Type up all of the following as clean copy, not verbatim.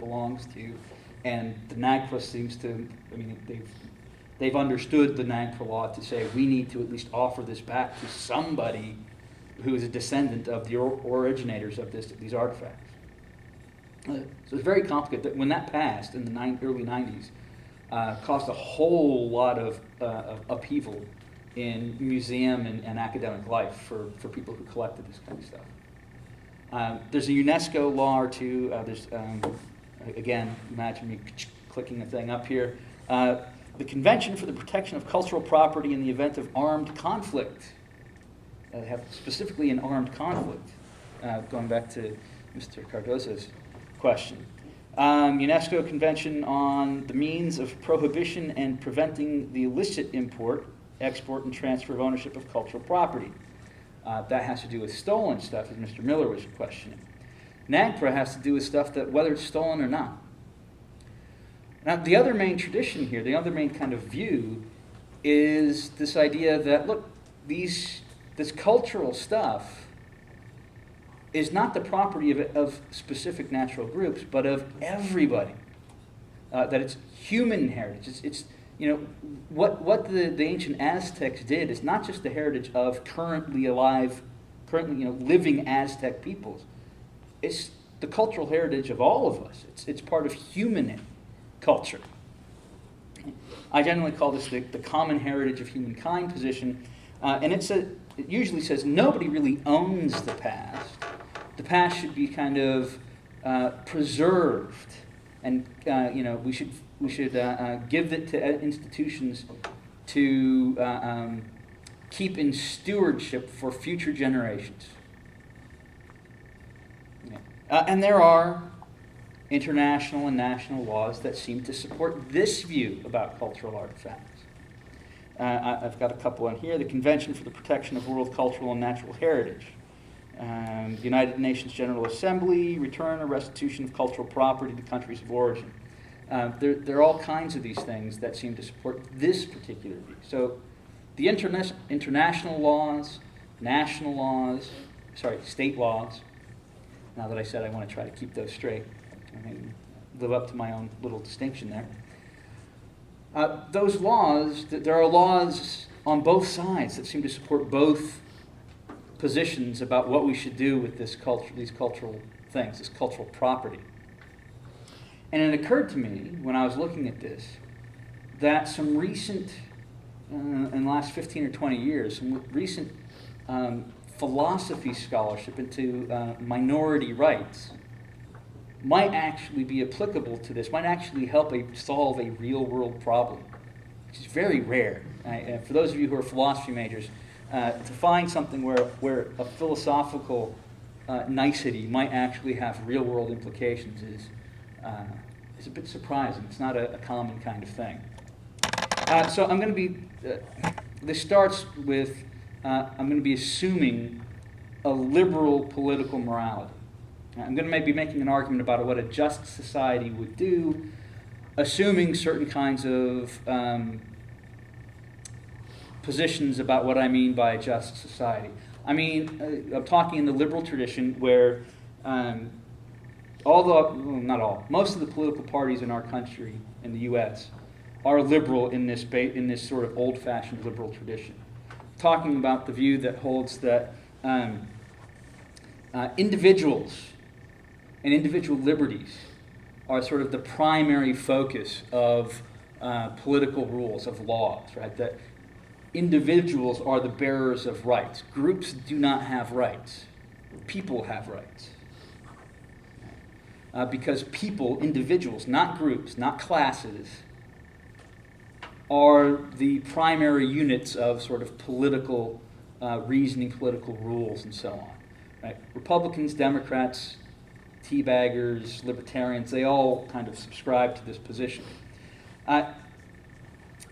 belongs to. And the NAGPRA seems to, I mean, they've understood the NAGPRA law to say we need to at least offer this back to somebody who is a descendant of the originators of these artifacts. So it's very complicated. When that passed in the early 90s, caused a whole lot of upheaval in museum and academic life for people who collected this kind of stuff. There's a UNESCO law or two. There's, again, imagine me clicking a thing up here. The Convention for the Protection of Cultural Property in the Event of Armed Conflict. They have specifically an armed conflict, going back to Mr. Cardozo's question. UNESCO Convention on the Means of Prohibition and Preventing the Illicit Import, Export, and Transfer of Ownership of Cultural Property. That has to do with stolen stuff, as Mr. Miller was questioning. NAGPRA has to do with stuff that, whether it's stolen or not. Now, the other main tradition here, the other main kind of view, is this idea that, look, this cultural stuff is not the property of specific natural groups, but of everybody. That it's human heritage. It's you know, what the ancient Aztecs did is not just the heritage of currently living Aztec peoples. It's the cultural heritage of all of us. It's part of human culture. I generally call this the common heritage of humankind position, and it usually says nobody really owns the past. The past should be kind of preserved, and we should give it to institutions to keep in stewardship for future generations. And there are international and national laws that seem to support this view about cultural artifacts. I've got a couple on here. The Convention for the Protection of World Cultural and Natural Heritage. The United Nations General Assembly, return or restitution of cultural property to countries of origin. There are all kinds of these things that seem to support this particular view. So the international laws, national laws, state laws, now that I said I want to try to keep those straight, I mean, live up to my own little distinction there. Those laws, there are laws on both sides that seem to support both positions about what we should do with these cultural things, this cultural property. And it occurred to me when I was looking at this that some recent, in the last 15 or 20 years, some recent philosophy scholarship into minority rights might actually be applicable to this, might actually help solve a real-world problem, which is very rare. For those of you who are philosophy majors, to find something where a philosophical nicety might actually have real-world implications is a bit surprising. It's not a common kind of thing. So I'm going to be, this starts with, I'm going to be assuming a liberal political morality. I'm going to be making an argument about what a just society would do, assuming certain kinds of positions about what I mean by a just society. I mean, I'm talking in the liberal tradition where most of the political parties in our country, in the U.S., are liberal in this sort of old-fashioned liberal tradition. Talking about the view that holds that individuals and individual liberties are sort of the primary focus of political rules, of laws, right? That individuals are the bearers of rights. Groups do not have rights. People have rights. Because people, individuals, not groups, not classes, are the primary units of sort of political reasoning, political rules, and so on. Right? Republicans, Democrats, teabaggers, libertarians, they all kind of subscribe to this position.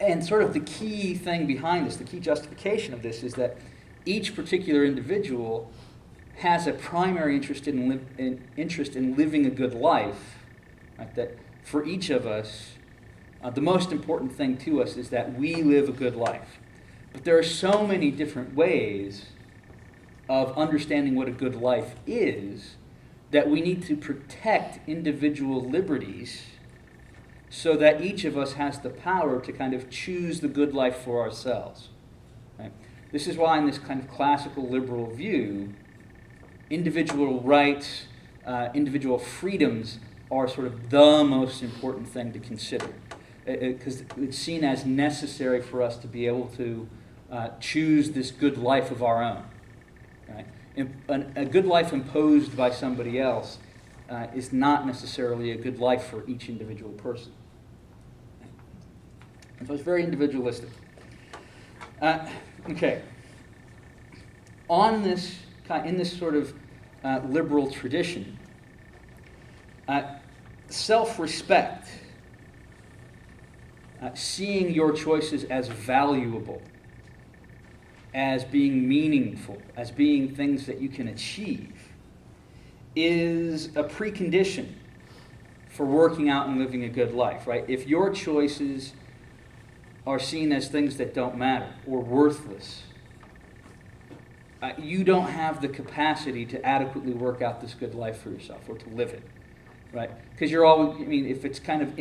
And sort of the key thing behind this, the key justification of this, is that each particular individual has a primary interest in living a good life. Right? That for each of us, the most important thing to us is that we live a good life. But there are so many different ways of understanding what a good life is that we need to protect individual liberties so that each of us has the power to kind of choose the good life for ourselves. Right? This is why in this kind of classical liberal view, individual rights, individual freedoms are sort of the most important thing to consider, because it's seen as necessary for us to be able to choose this good life of our own. Right? A good life imposed by somebody else is not necessarily a good life for each individual person. And so it's very individualistic. Okay. In this sort of liberal tradition, self-respect, seeing your choices as valuable, as being meaningful, as being things that you can achieve, is a precondition for working out and living a good life, right? If your choices are seen as things that don't matter or worthless, you don't have the capacity to adequately work out this good life for yourself or to live it, right? Because you're always, if it's kind of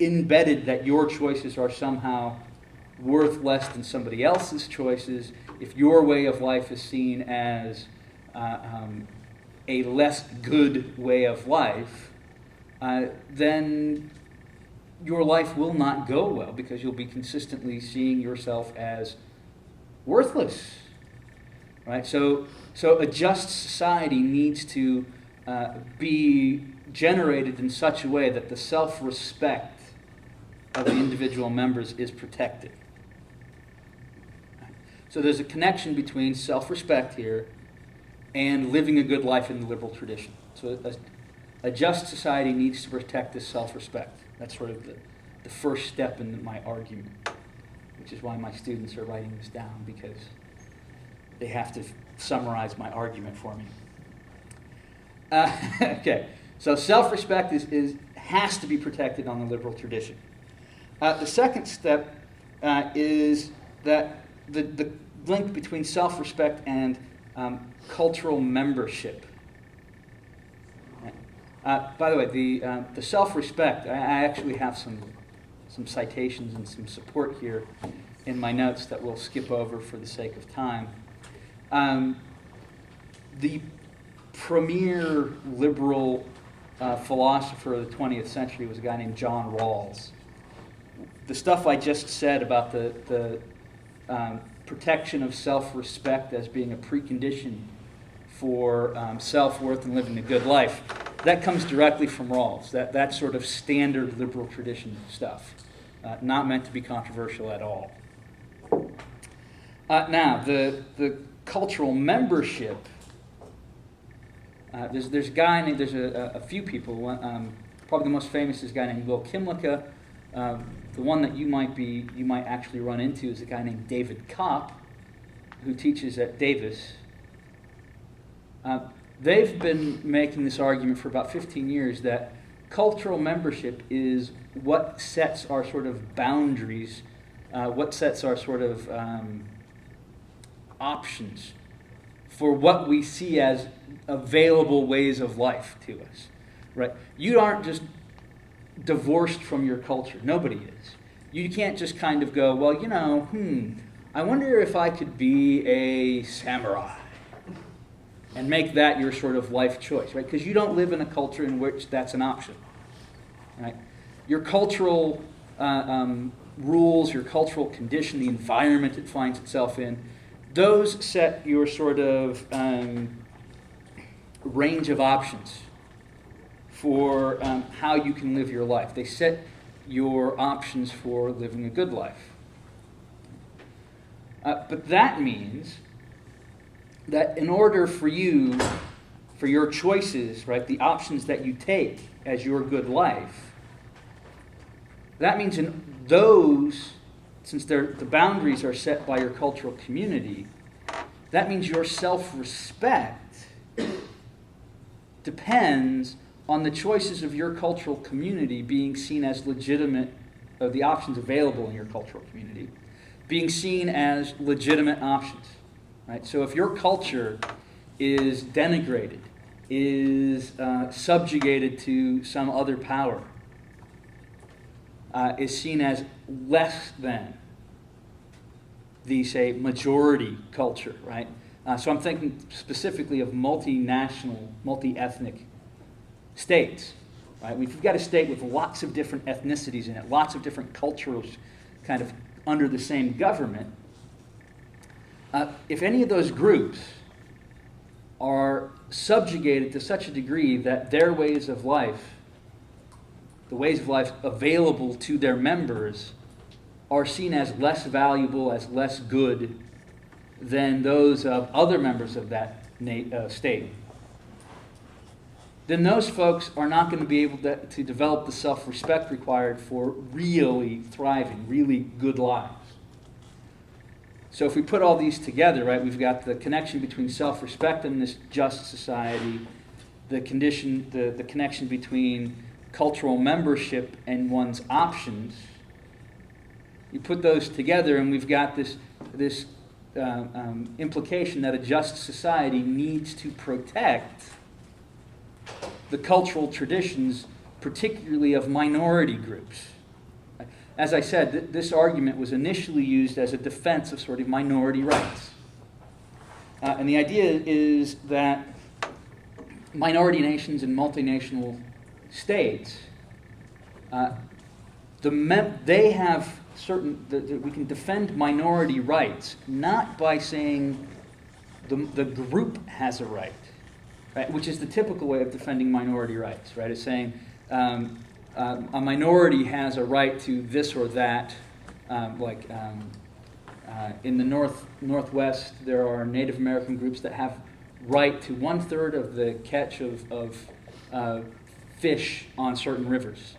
embedded that your choices are somehow worth less than somebody else's choices, if your way of life is seen as a less good way of life, then your life will not go well because you'll be consistently seeing yourself as worthless. Right? So a just society needs to be generated in such a way that the self-respect of the individual members is protected. So there's a connection between self-respect here and living a good life in the liberal tradition. So a just society needs to protect this self-respect. That's sort of the first step in my argument, which is why my students are writing this down, because they have to summarize my argument for me. Okay, so self-respect has to be protected on the liberal tradition. The second step is that the link between self-respect and cultural membership. By the way, the self-respect, I actually have some citations and some support here in my notes that we'll skip over for the sake of time. The premier liberal philosopher of the 20th century was a guy named John Rawls. The stuff I just said about the protection of self-respect as being a precondition for self-worth and living a good life, that comes directly from Rawls. That's sort of standard liberal tradition stuff, not meant to be controversial at all. Now, the cultural membership, there's a few people. Probably the most famous is a guy named Will Kimlicka. The one that you might actually run into is a guy named David Kopp, who teaches at Davis. They've been making this argument for about 15 years that cultural membership is what sets our sort of boundaries, what sets our sort of options for what we see as available ways of life to us, right? You aren't just divorced from your culture. Nobody is. You can't just kind of go, well, I wonder if I could be a samurai and make that your sort of life choice, right? Because you don't live in a culture in which that's an option, right? Your cultural rules, your cultural condition, the environment it finds itself in, those set your sort of range of options for how you can live your life. They set your options for living a good life. But that means that in order for your choices, right, the options that you take as your good life, that means in those, since the boundaries are set by your cultural community, that means your self-respect depends on the choices of your cultural community being seen as legitimate, the options available in your cultural community, being seen as legitimate options. Right? So if your culture is denigrated is subjugated to some other power, is seen as less than the, say, majority culture, right? So I'm thinking specifically of multinational, multi-ethnic states, right? We've got a state with lots of different ethnicities in it, lots of different cultures kind of under the same government. If any of those groups are subjugated to such a degree that their ways of life, the ways of life available to their members, are seen as less valuable, as less good than those of other members of that state, then those folks are not going to be able to develop the self-respect required for really thriving, really good lives. So if we put all these together, right, we've got the connection between self-respect and this just society, the connection between cultural membership and one's options. You put those together, and we've got this implication that a just society needs to protect the cultural traditions, particularly of minority groups. As I said, this argument was initially used as a defense of sort of minority rights. And the idea is that minority nations and multinational states, they have certain, we can defend minority rights not by saying the group has a right, right, which is the typical way of defending minority rights, right? It's saying a minority has a right to this or that. In the Northwest, there are Native American groups that have right to 1/3 of the catch of fish on certain rivers.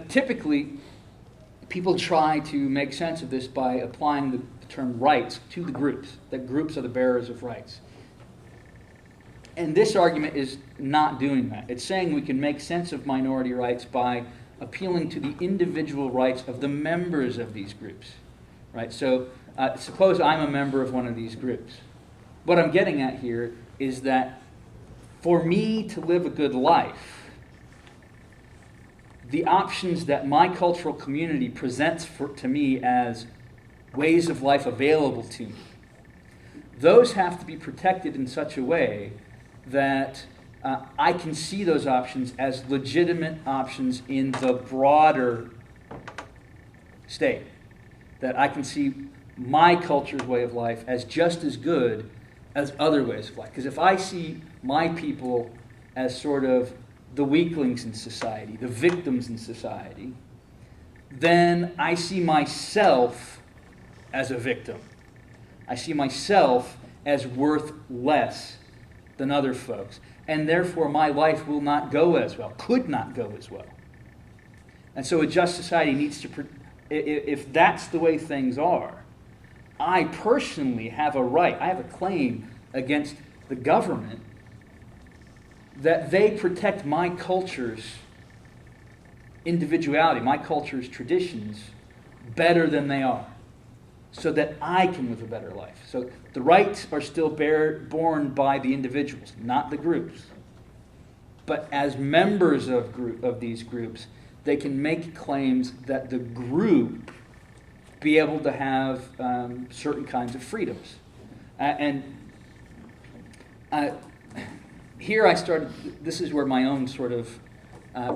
Typically, people try to make sense of this by applying the term rights to the groups, that groups are the bearers of rights. And this argument is not doing that. It's saying we can make sense of minority rights by appealing to the individual rights of the members of these groups, right? So suppose I'm a member of one of these groups. What I'm getting at here is that for me to live a good life, the options that my cultural community presents to me as ways of life available to me, those have to be protected in such a way that I can see those options as legitimate options in the broader state. That I can see my culture's way of life as just as good as other ways of life. Because if I see my people as sort of the weaklings in society, the victims in society, then I see myself as a victim. I see myself as worth less than other folks. And therefore my life will not go as well, could not go as well. And so a just society needs to, if that's the way things are, I personally have a right, I have a claim against the government that they protect my culture's individuality, my culture's traditions, better than they are, so that I can live a better life. So the rights are still borne by the individuals, not the groups. But as members of these groups, they can make claims that the group be able to have certain kinds of freedoms. Here I started, this is where my own sort of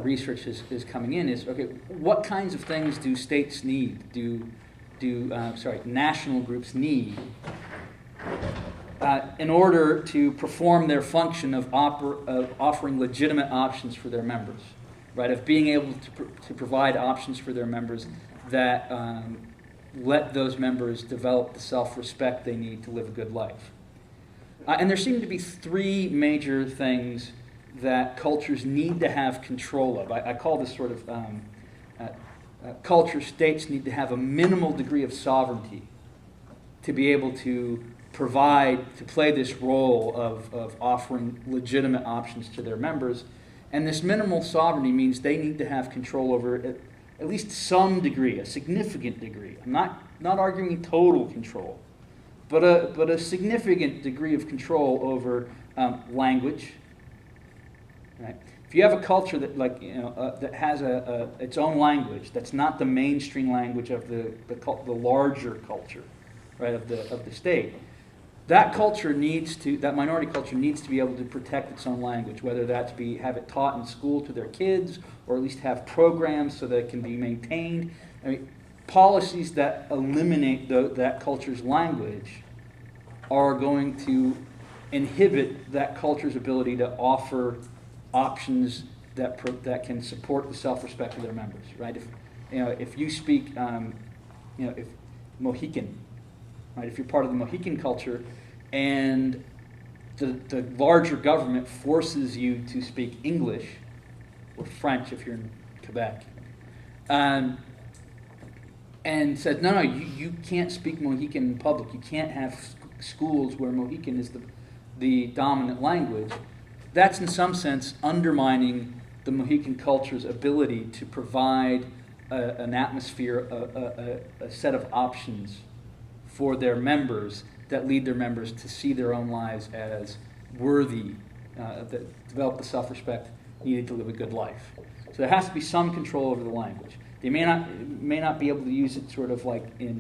research is coming in, is, okay, what kinds of things do states need, national groups need in order to perform their function of offering legitimate options for their members, right? Of being able to provide options for their members that let those members develop the self-respect they need to live a good life. And there seem to be three major things that cultures need to have control of. I call this sort of culture states need to have a minimal degree of sovereignty to be able to play this role of offering legitimate options to their members. And this minimal sovereignty means they need to have control over at least some degree, a significant degree. I'm not arguing total control, but a significant degree of control over language. Right? If you have a culture that, that has its own language, that's not the mainstream language of the larger culture, right, of the state, that minority culture needs to be able to protect its own language, whether that's have it taught in school to their kids, or at least have programs so that it can be maintained. I mean, policies that eliminate that culture's language are going to inhibit that culture's ability to offer options that can support the self-respect of their members, right? If you speak, if Mohican, right? If you're part of the Mohican culture, and the larger government forces you to speak English or French if you're in Quebec, and said, no, you can't speak Mohican in public. You can't have schools where Mohican is the dominant language. That's in some sense undermining the Mohican culture's ability to provide an atmosphere, a set of options for their members that lead their members to see their own lives as worthy, that develop the self-respect needed to live a good life. So there has to be some control over the language. They may not be able to use it sort of like in